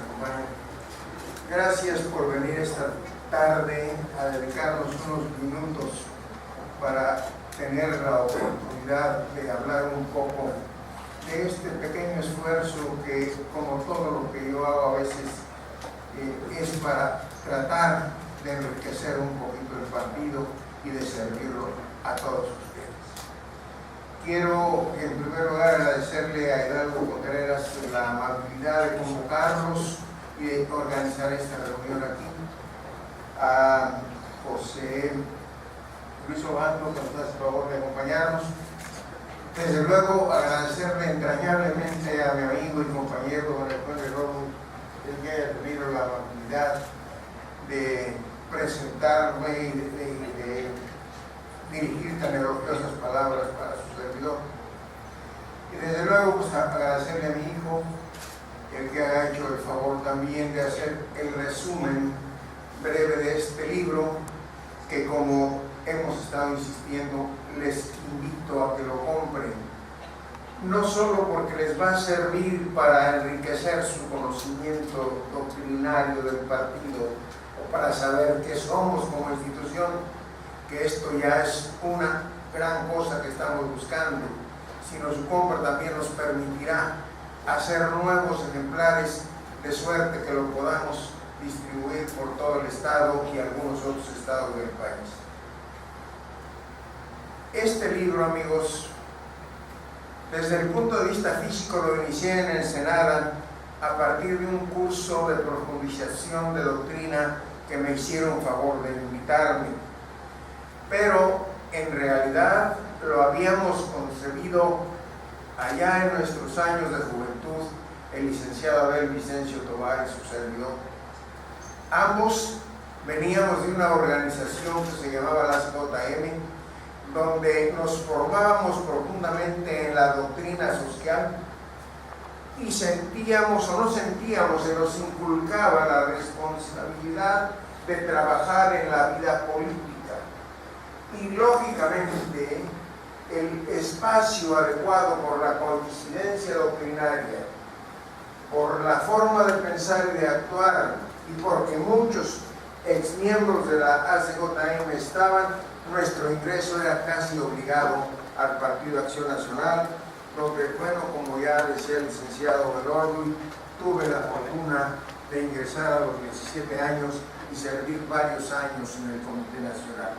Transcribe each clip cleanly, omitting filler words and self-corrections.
acompañen. Gracias por venir esta tarde a dedicarnos unos minutos para tener la oportunidad de hablar un poco de este pequeño esfuerzo que, como todo lo que yo hago a veces, es para tratar de enriquecer un poquito el partido y de servirlo a todos ustedes. Quiero, en primer lugar, agradecerle a Hidalgo Contreras la amabilidad de convocarnos y de organizar esta reunión aquí. A José Luis Obando, que nos hace el favor de acompañarnos. Desde luego, agradecerle entrañablemente a mi amigo y compañero don Alejandro Romo, el que haya tenido la amabilidad de presentarme y de dirigir tan elogiosas palabras para su servidor. Y desde luego, pues, agradecerle a mi hijo, el que ha hecho el favor también de hacer el resumen breve de este libro, que, como hemos estado insistiendo, les invito a que lo compren, no solo porque les va a servir para enriquecer su conocimiento doctrinario del partido o para saber qué somos como institución, que esto ya es una gran cosa que estamos buscando, sino su compra también nos permitirá hacer nuevos ejemplares, de suerte que lo podamos distribuir por todo el estado y algunos otros estados del país. Este libro, amigos, desde el punto de vista físico lo inicié en Ensenada a partir de un curso de profundización de doctrina que me hicieron favor de invitarme, pero en realidad lo habíamos concebido allá en nuestros años de juventud el licenciado Abel Vicencio Tovar y su servidor. Ambos veníamos de una organización que se llamaba las JM, donde nos formábamos profundamente en la doctrina social y sentíamos o no sentíamos, se nos inculcaba la responsabilidad de trabajar en la vida política. Y lógicamente el espacio adecuado por la coincidencia doctrinaria, por la forma de pensar y de actuar, y porque muchos exmiembros de la ACJM estaban, nuestro ingreso era casi obligado al Partido Acción Nacional, donde, bueno, como ya decía el licenciado Belorduy, tuve la fortuna de ingresar a los 17 años y servir varios años en el Comité Nacional.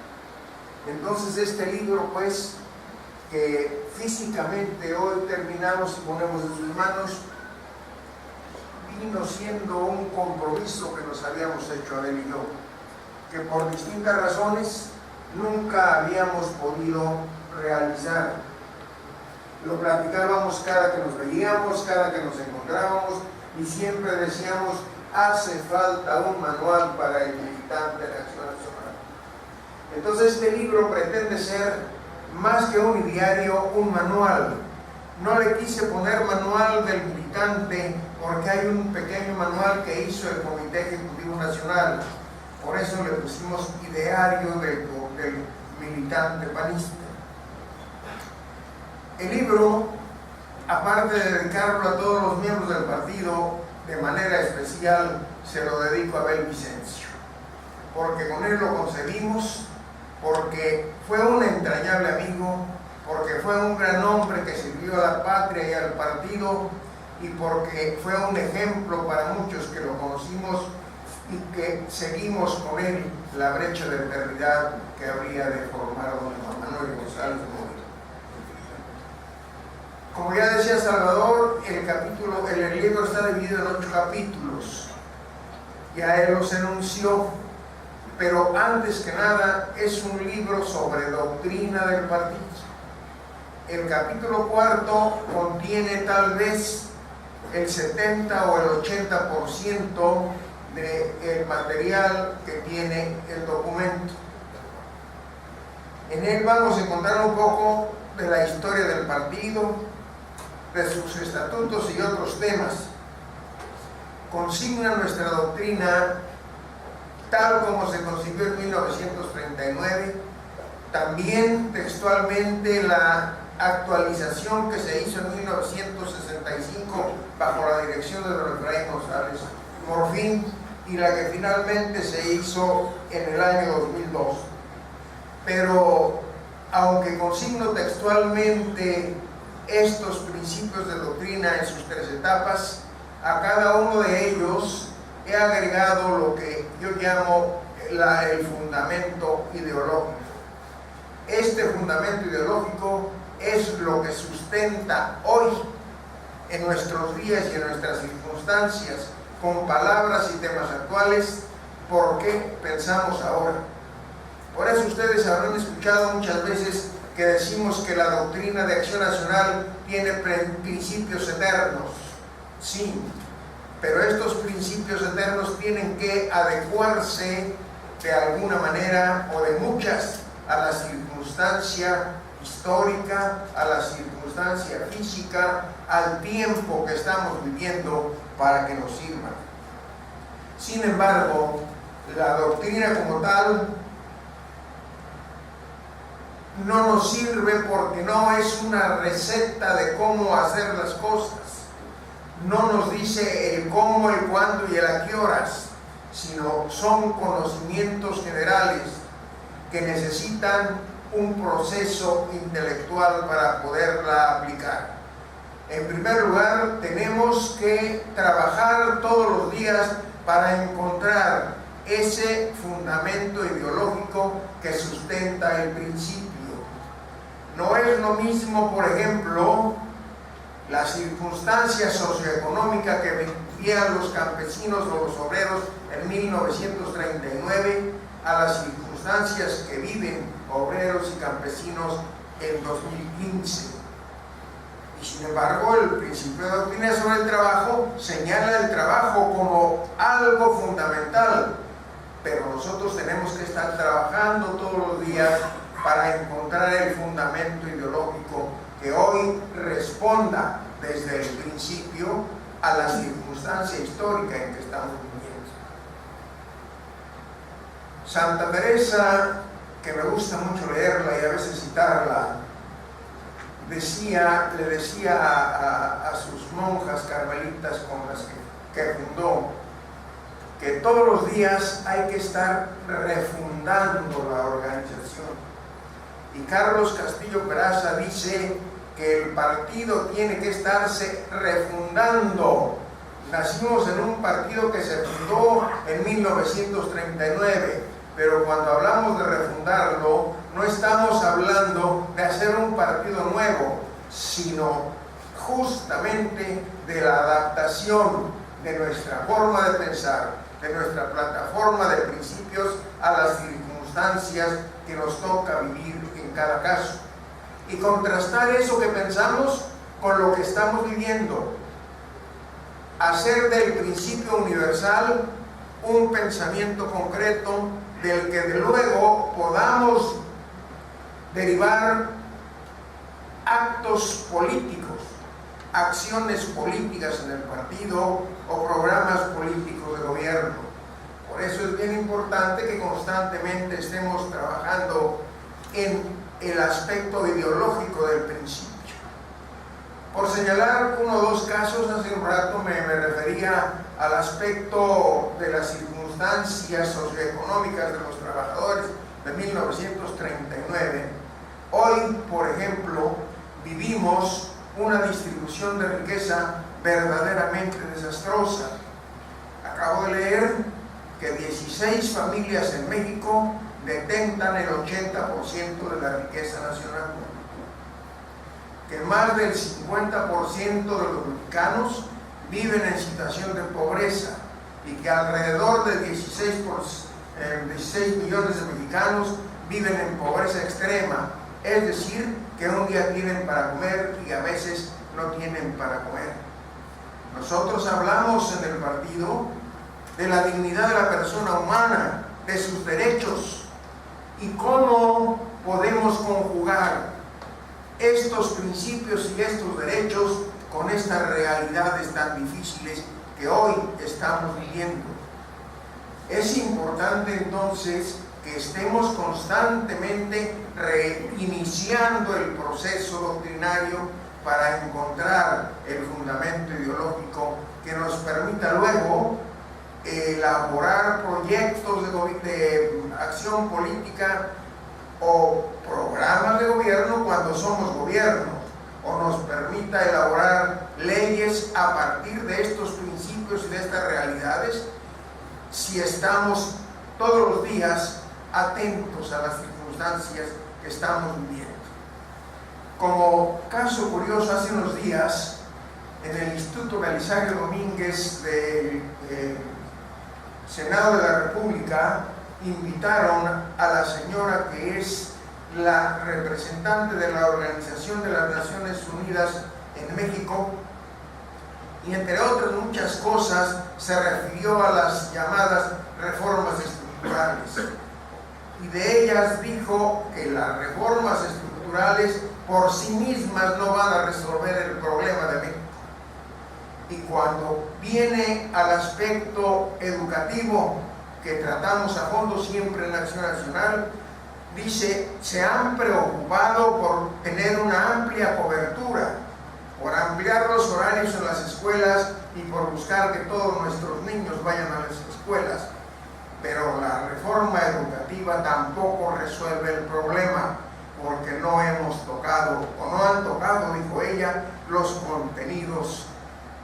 Entonces, este libro, pues, que físicamente hoy terminamos y ponemos en sus manos, vino siendo un compromiso que nos habíamos hecho Abel y yo, que por distintas razones nunca habíamos podido realizar. Lo platicábamos cada que nos veíamos, cada que nos encontrábamos, y siempre decíamos: hace falta un manual para el militante de la Acción Nacional. Entonces, este libro pretende ser más que un ideario, un manual. No le quise poner manual del militante porque hay un pequeño manual que hizo el Comité Ejecutivo Nacional. Por eso le pusimos ideario del militante panista. El libro, aparte de dedicarlo a todos los miembros del partido, de manera especial se lo dedico a Abel Vicencio, porque con él lo concebimos, porque fue un entrañable amigo, porque fue un gran hombre que sirvió a la patria y al partido, y porque fue un ejemplo para muchos que lo conocimos y que seguimos con él la brecha de eternidad que habría de formar don Juan Manuel González Morillo. Como ya decía Salvador, el libro está dividido en 8 capítulos. Ya él los enunció, pero antes que nada es un libro sobre doctrina del partido. El capítulo 4 contiene tal vez el 70 o el 80% del material que tiene el documento. En él vamos a encontrar un poco de la historia del partido, de sus estatutos y otros temas. Consigna nuestra doctrina tal como se concibió en 1939, también textualmente la actualización que se hizo en 1965 bajo la dirección de don Efraín González Morfín y la que finalmente se hizo en el año 2002. Pero aunque consigno textualmente estos principios de doctrina en sus 3 etapas, a cada uno de ellos he agregado lo que yo llamo el fundamento ideológico. Este fundamento ideológico es lo que sustenta hoy, en nuestros días y en nuestras circunstancias, con palabras y temas actuales, por qué pensamos ahora. Por eso ustedes habrán escuchado muchas veces que decimos que la doctrina de Acción Nacional tiene principios eternos. Sí, pero estos principios eternos tienen que adecuarse de alguna manera o de muchas a la circunstancia histórica, a la circunstancia física, al tiempo que estamos viviendo para que nos sirvan. Sin embargo, la doctrina como tal no nos sirve porque no es una receta de cómo hacer las cosas. No nos dice el cómo, el cuándo y el a qué horas, sino son conocimientos generales que necesitan un proceso intelectual para poderla aplicar. En primer lugar, tenemos que trabajar todos los días para encontrar ese fundamento ideológico que sustenta el principio. No es lo mismo, por ejemplo, la circunstancia socioeconómica que vivían los campesinos o los obreros en 1939 a las circunstancias que viven obreros y campesinos en 2015. Y sin embargo, el principio de doctrina sobre el trabajo señala el trabajo como algo fundamental, pero nosotros tenemos que estar trabajando todos los días para encontrar el fundamento ideológico que hoy responda desde el principio a la circunstancia histórica en que estamos viviendo. Santa Teresa, que me gusta mucho leerla y a veces citarla, le decía a sus monjas carmelitas con las que fundó, que todos los días hay que estar refundando la organización. Y Carlos Castillo Peraza dice que el partido tiene que estarse refundando. Nacimos en un partido que se fundó en 1939, pero cuando hablamos de refundarlo, no estamos hablando de hacer un partido nuevo, sino justamente de la adaptación de nuestra forma de pensar, de nuestra plataforma de principios a las circunstancias que nos toca vivir en cada caso, y contrastar eso que pensamos con lo que estamos viviendo, hacer del principio universal un pensamiento concreto del que de luego podamos derivar actos políticos, acciones políticas en el partido o programas políticos de gobierno. Por eso es bien importante que constantemente estemos trabajando en el aspecto ideológico del principio. Por señalar uno o dos casos, hace un rato me refería al aspecto de las circunstancias socioeconómicas de los trabajadores de 1939. Hoy, por ejemplo, vivimos una distribución de riqueza verdaderamente desastrosa. Acabo de leer que 16 familias en México detentan el 80% de la riqueza nacional, que más del 50% de los mexicanos viven en situación de pobreza y que alrededor de 16 millones de mexicanos viven en pobreza extrema, es decir, que un día tienen para comer y a veces no tienen para comer. Nosotros hablamos en el partido de la dignidad de la persona humana, de sus derechos, y cómo podemos conjugar estos principios y estos derechos con estas realidades tan difíciles que hoy estamos viviendo. Es importante entonces que estemos constantemente reiniciando el proceso doctrinario para encontrar el fundamento ideológico que nos permita luego elaborar proyectos de acción política o programas de gobierno cuando somos gobierno, o nos permita elaborar leyes a partir de estos principios y de estas realidades, si estamos todos los días atentos a las circunstancias que estamos viviendo. Como caso curioso, hace unos días en el Instituto Belisario Domínguez del Senado de la República invitaron a la señora que es la representante de la Organización de las Naciones Unidas en México, y entre otras muchas cosas se refirió a las llamadas reformas estructurales, y de ellas dijo que las reformas estructurales por sí mismas no van a resolver el problema de México. Y cuando viene al aspecto educativo, que tratamos a fondo siempre en Acción Nacional, dice, se han preocupado por tener una amplia cobertura, por ampliar los horarios en las escuelas y por buscar que todos nuestros niños vayan a las escuelas. Pero la reforma educativa tampoco resuelve el problema, porque no hemos tocado, o no han tocado, dijo ella, los contenidos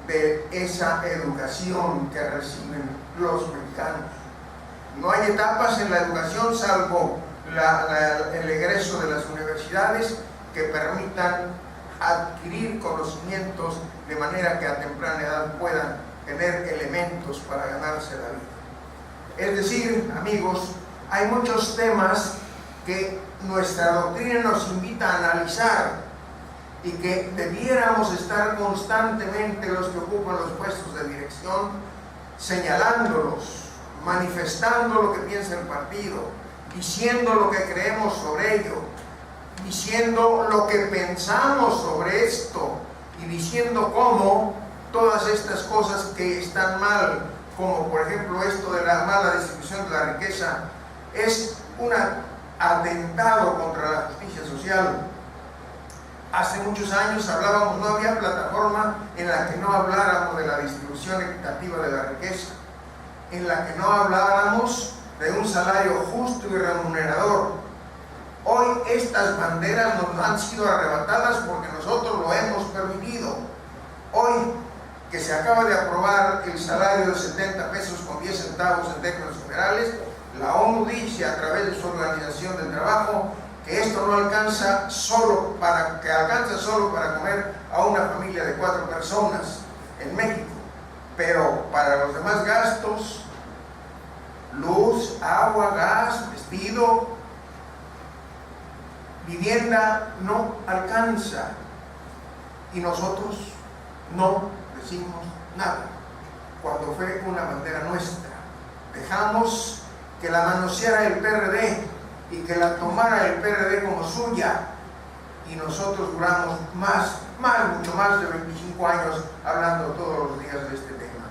de esa educación que reciben los mexicanos. No hay etapas en la educación, salvo el egreso de las universidades, que permitan adquirir conocimientos de manera que a temprana edad puedan tener elementos para ganarse la vida. Es decir, amigos, hay muchos temas que nuestra doctrina nos invita a analizar y que debiéramos estar constantemente, los que ocupan los puestos de dirección, señalándolos, manifestando lo que piensa el partido, diciendo lo que creemos sobre ello, diciendo lo que pensamos sobre esto y diciendo cómo todas estas cosas que están mal, como por ejemplo esto de la mala distribución de la riqueza, es un atentado contra la justicia social. Hace muchos años hablábamos, no había plataforma en la que no habláramos de la distribución equitativa de la riqueza, en la que no habláramos de un salario justo y remunerador. Hoy estas banderas nos han sido arrebatadas porque nosotros lo hemos permitido. Hoy que se acaba de aprobar el salario de 70 pesos con 10 centavos en términos generales, la ONU dice a través de su Organización del Trabajo que esto no alcanza solo para comer a una familia de 4 personas en México, pero para los demás gastos, luz, agua, gas, vestido, vivienda, no alcanza. Y nosotros no decimos nada, cuando fue una bandera nuestra. Dejamos que la manoseara el PRD y que la tomara el PRD como suya, y nosotros duramos mucho más de 25 años hablando todos los días de este tema.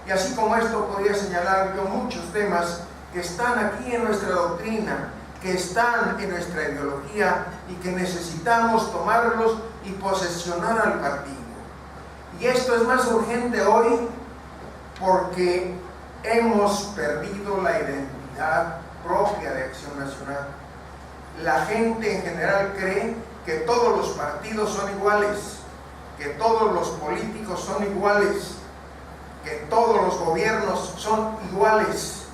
Y así como esto, podría señalar yo muchos temas que están aquí en nuestra doctrina, que están en nuestra ideología y que necesitamos tomarlos y posesionar al partido. Y esto es más urgente hoy porque hemos perdido la identidad propia de Acción Nacional. La gente en general cree que todos los partidos son iguales, que todos los políticos son iguales, que todos los gobiernos son iguales.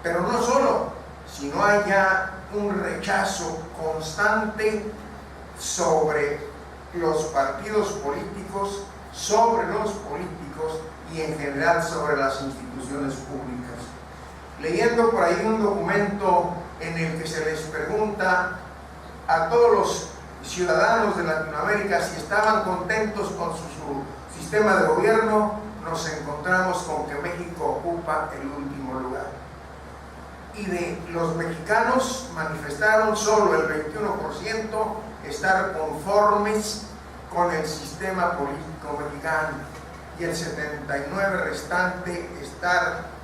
Pero no solo, sino hay ya un rechazo constante sobre los partidos políticos, sobre los políticos y en general sobre las instituciones públicas. Leyendo por ahí un documento en el que se les pregunta a todos los ciudadanos de Latinoamérica si estaban contentos con su sistema de gobierno, nos encontramos con que México ocupa el último lugar. Y de los mexicanos manifestaron solo el 21% estar conformes con el sistema político mexicano y el 79% restante estar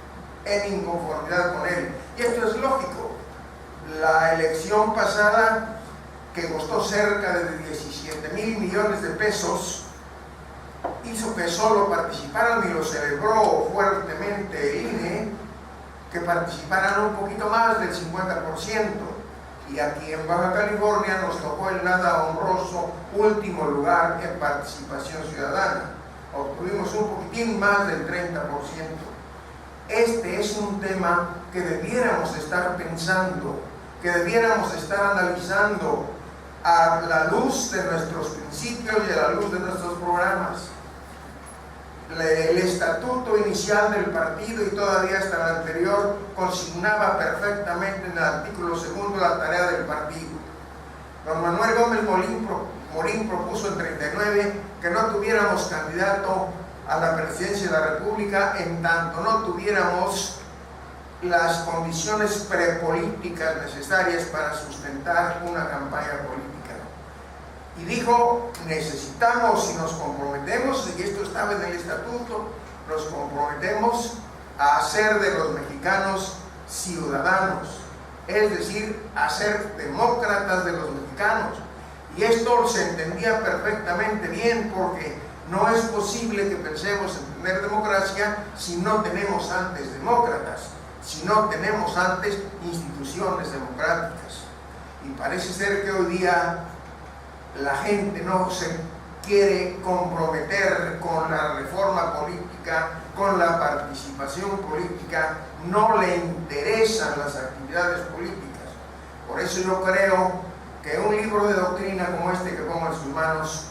en inconformidad con él. Y esto es lógico. La elección pasada, que costó cerca de 17,000 millones de pesos, hizo que solo participaran, y lo celebró fuertemente el INE, que participaran un poquito más del 50%. Y aquí en Baja California nos tocó el nada honroso último lugar en participación ciudadana. Obtuvimos un poquitín más del 30%. Este es un tema que debiéramos estar pensando, que debiéramos estar analizando a la luz de nuestros principios y a la luz de nuestros programas. El estatuto inicial del partido y todavía hasta el anterior consignaba perfectamente en el artículo 2 la tarea del partido. Don Manuel Gómez Morín propuso en 39 que no tuviéramos candidato a la presidencia de la República en tanto no tuviéramos las condiciones prepolíticas necesarias para sustentar una campaña política. Y dijo, necesitamos y nos comprometemos, y esto estaba en el estatuto, nos comprometemos a hacer de los mexicanos ciudadanos, es decir, a ser demócratas de los mexicanos. Y esto se entendía perfectamente bien, porque no es posible que pensemos en tener democracia si no tenemos antes demócratas, si no tenemos antes instituciones democráticas. Y parece ser que hoy día la gente no se quiere comprometer con la reforma política, con la participación política, no le interesan las actividades políticas. Por eso yo creo que un libro de doctrina como este que pongo en sus manos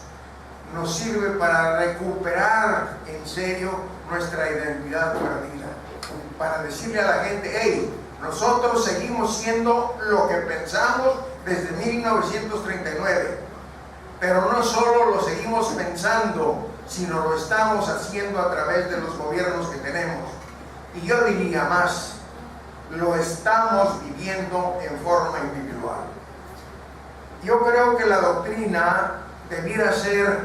nos sirve para recuperar en serio nuestra identidad perdida, para decirle a la gente, hey, nosotros seguimos siendo lo que pensamos desde 1939. Pero no solo lo seguimos pensando, sino lo estamos haciendo a través de los gobiernos que tenemos. Y yo diría más, lo estamos viviendo en forma individual. Yo creo que la doctrina debiera ser,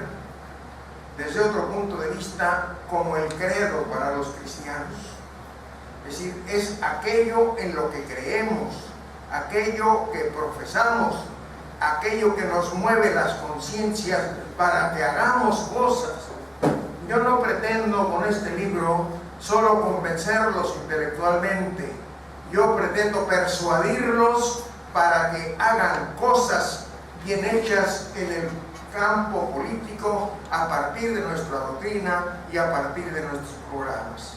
desde otro punto de vista, como el credo para los cristianos. Es decir, es aquello en lo que creemos, aquello que profesamos, aquello que nos mueve las conciencias para que hagamos cosas. Yo no pretendo con este libro solo convencerlos intelectualmente, yo pretendo persuadirlos para que hagan cosas bien hechas en el campo político a partir de nuestra doctrina y a partir de nuestros programas.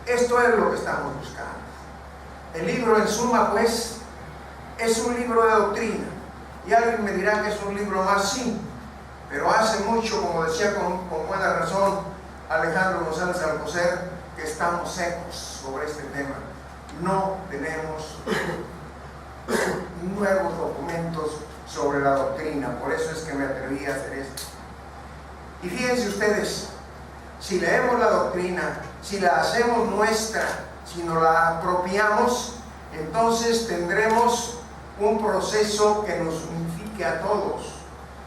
Esto es lo que estamos buscando. El libro, en suma, pues, es un libro de doctrina. Y alguien me dirá que es un libro más, sí, pero hace mucho, como decía con buena razón Alejandro González Alcocer, que estamos secos sobre este tema. No tenemos nuevos documentos sobre la doctrina, por eso es que me atreví a hacer esto. Y fíjense ustedes, si leemos la doctrina, si la hacemos nuestra, si nos la apropiamos, entonces tendremos un proceso que nos unifique a todos.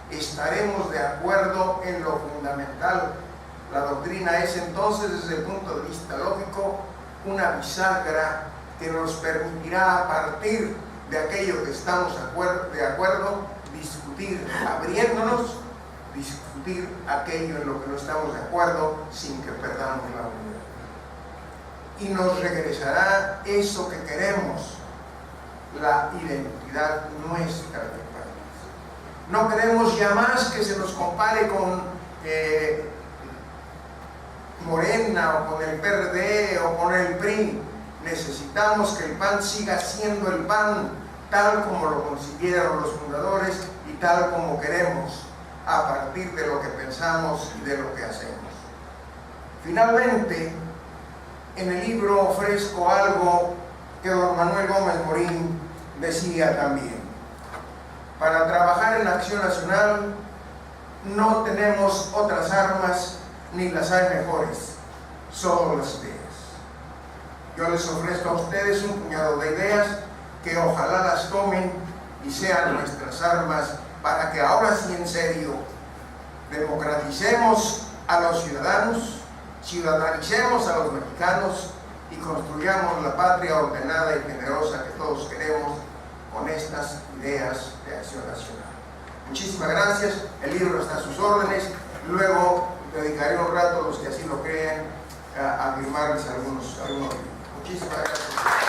Estaremos de acuerdo en lo fundamental. La doctrina es entonces, desde el punto de vista lógico, una bisagra que nos permitirá, a partir de aquello que estamos de acuerdo, discutir, abriéndonos, discutir aquello en lo que no estamos de acuerdo sin que perdamos la unidad. Y nos regresará eso que queremos, la identidad nuestra del país. No queremos ya más que se nos compare con Morena o con el PRD o con el PRI. Necesitamos que el PAN siga siendo el PAN tal como lo consiguieron los fundadores y tal como queremos, a partir de lo que pensamos y de lo que hacemos. Finalmente, en el libro ofrezco algo que don Manuel Gómez Morín decía también. Para trabajar en la acción nacional no tenemos otras armas ni las hay mejores, solo las ideas. Yo les ofrezco a ustedes un puñado de ideas que ojalá las tomen y sean nuestras armas para que ahora sí en serio democraticemos a los ciudadanos, ciudadanicemos a los mexicanos y construyamos la patria ordenada y generosa que todos queremos con estas ideas de acción nacional. Muchísimas gracias. El libro está a sus órdenes. Luego dedicaré un rato a los que así lo creen a firmarles algunos libros. Muchísimas gracias.